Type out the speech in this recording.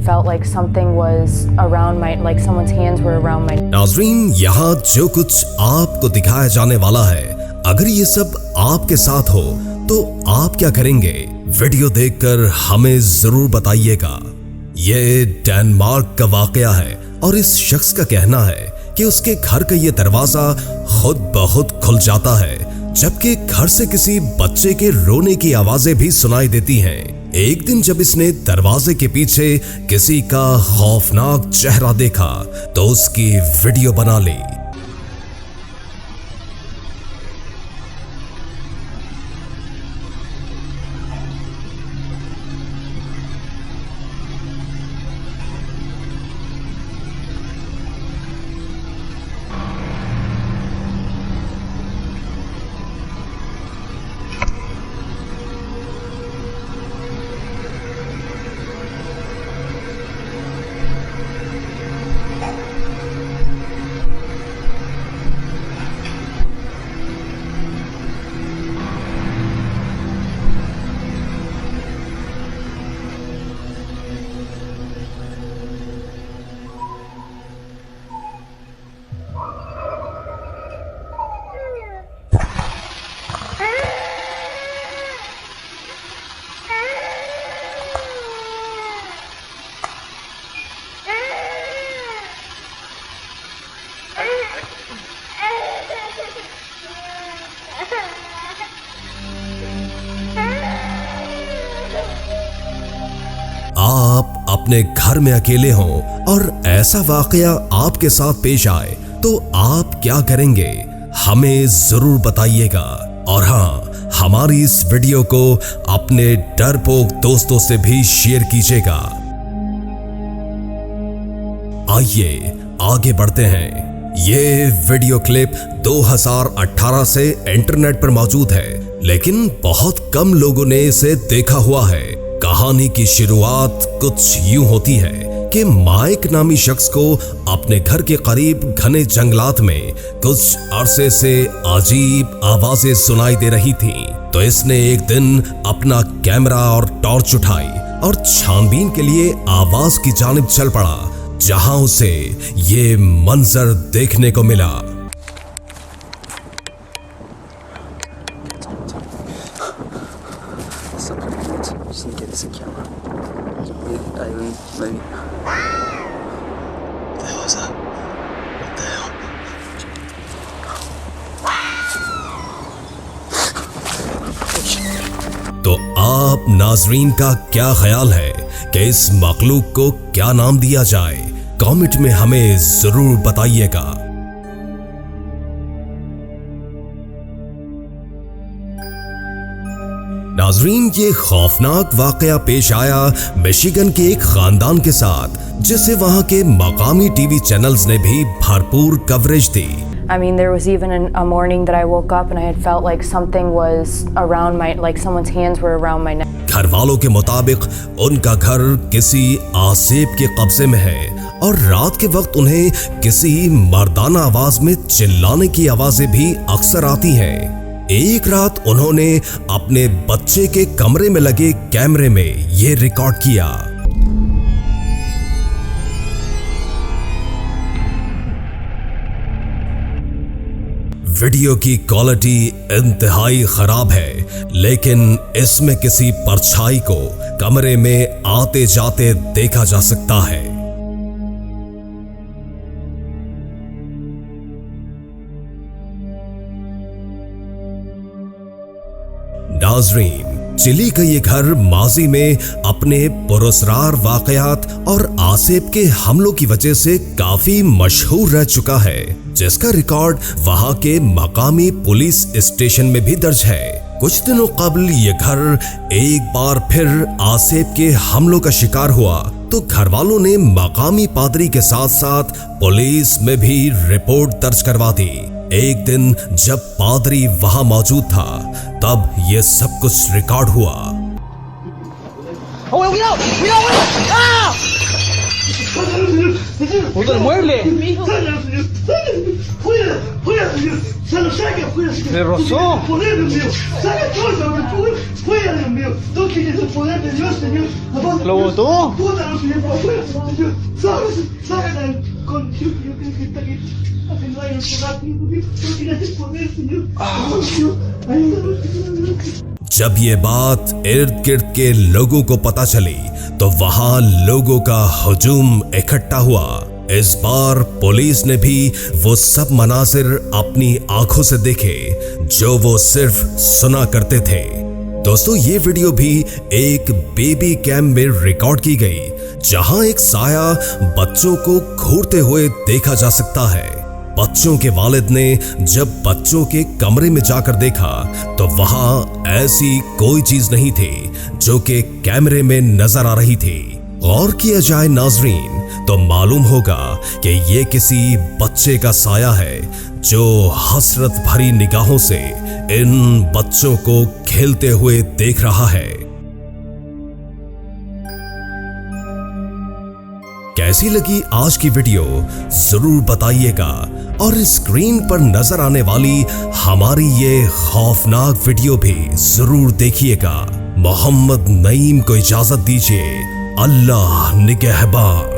felt like something was around my, like someone's hands were around my. नाज़रीन, यहाँ जो कुछ आपको दिखाया जाने वाला है, अगर ये सब आपके साथ हो तो आप क्या करेंगे? वीडियो देखकर हमें जरूर बताइएगा। ये डेनमार्क का वाकया है और इस शख्स का कहना है कि उसके घर का ये दरवाजा खुद ब खुद खुल जाता है, जबकि घर से किसी बच्चे के रोने की आवाजें भी सुनाई देती हैं। एक दिन जब इसने दरवाजे के पीछे किसी का खौफनाक चेहरा देखा तो उसकी वीडियो बना ली। आप अपने घर में अकेले हों और ऐसा वाकया आपके साथ पेश आए तो आप क्या करेंगे? हमें जरूर बताइएगा। और हाँ, हमारी इस वीडियो को अपने डरपोक दोस्तों से भी शेयर कीजिएगा। आइए आगे बढ़ते हैं। ये वीडियो क्लिप 2018 से इंटरनेट पर मौजूद है, लेकिन बहुत कम लोगों ने इसे देखा हुआ है। कहानी की शुरुआत कुछ यूं होती है कि माइक नामी शख्स को अपने घर के करीब घने जंगलात में कुछ अरसे से अजीब आवाजें सुनाई दे रही थीं। तो इसने एक दिन अपना कैमरा और टॉर्च उठाई और छानबीन के लिए आवाज की जानिब चल पड़ा, जहां उसे ये मंजर देखने को मिला। तो आप नाजरीन का क्या ख्याल है कि इस मखलूक को क्या नाम दिया जाए? कमेंट में हमें जरूर बताइएगा। नाजरीन, ये खौफनाक वाकया पेश आया मिशिगन के एक खानदान के साथ, जिसे वहां के मकामी टीवी चैनल्स ने भी भरपूर coverage the. I mean, there was even a morning that I woke up and I had felt like something was around my, like someone's hands were around my neck. घर वालों के मुताबिक उनका घर किसी आसेब के कब्जे में है और रात के वक्त उन्हें किसी मर्दाना आवाज में चिल्लाने की आवाजें भी अक्सर आती हैं। एक रात उन्होंने अपने बच्चे के कमरे में लगे कैमरे में ये रिकॉर्ड किया। वीडियो की क्वालिटी इंतहाई खराब है, लेकिन इसमें किसी परछाई को कमरे में आते जाते देखा जा सकता है। नाजरीन, चिली का ये घर माजी में अपने पुरस्कार वाकयात और आसेब के हमलों की वजह से काफी मशहूर रह चुका है, जिसका रिकॉर्ड वहां के मकामी पुलिस स्टेशन में भी दर्ज है। कुछ दिनों कबल ये घर एक बार फिर आसेब के हमलों का शिकार हुआ, तो घर वालों ने मकामी पादरी के साथ साथ पुलिस में भी रिपोर्ट दर्ज करवा दी। एक दिन जब पादरी वहां मौजूद था, तब ये सब कुछ रिकॉर्ड हुआ। Se lo saque afuera, señor. Me rozó. Tú tienes el poder, Dios mío. Saque todo, el poder fuera, Dios mío. Tú tienes el poder de Dios, Señor. ¿Lo botó? Bótalo, Señor, por afuera, Señor. Sácala con Dios, Señor, que está aquí. Haciendo aire por rápido, Dios. Tú tienes el poder, Señor. Oh, Dios. Ayúdanos, Señor. जब ये बात इर्द गिर्द के लोगों को पता चली तो वहां लोगों का हुजूम इकट्ठा हुआ। इस बार पुलिस ने भी वो सब मनाजिर अपनी आंखों से देखे जो वो सिर्फ सुना करते थे। दोस्तों, ये वीडियो भी एक बेबी कैम में रिकॉर्ड की गई जहां एक साया बच्चों को घूरते हुए देखा जा सकता है। बच्चों के वालिद ने जब बच्चों के कमरे में जाकर देखा तो वहां ऐसी कोई चीज नहीं थी जो कि कैमरे में नजर आ रही थी। गौर किया जाए नाजरीन तो मालूम होगा कि ये किसी बच्चे का साया है जो हसरत भरी निगाहों से इन बच्चों को खेलते हुए देख रहा है। कैसी लगी आज की वीडियो जरूर बताइएगा और स्क्रीन पर नजर आने वाली हमारी ये खौफनाक वीडियो भी जरूर देखिएगा। मोहम्मद नईम को इजाजत दीजिए। अल्लाह निगहबान।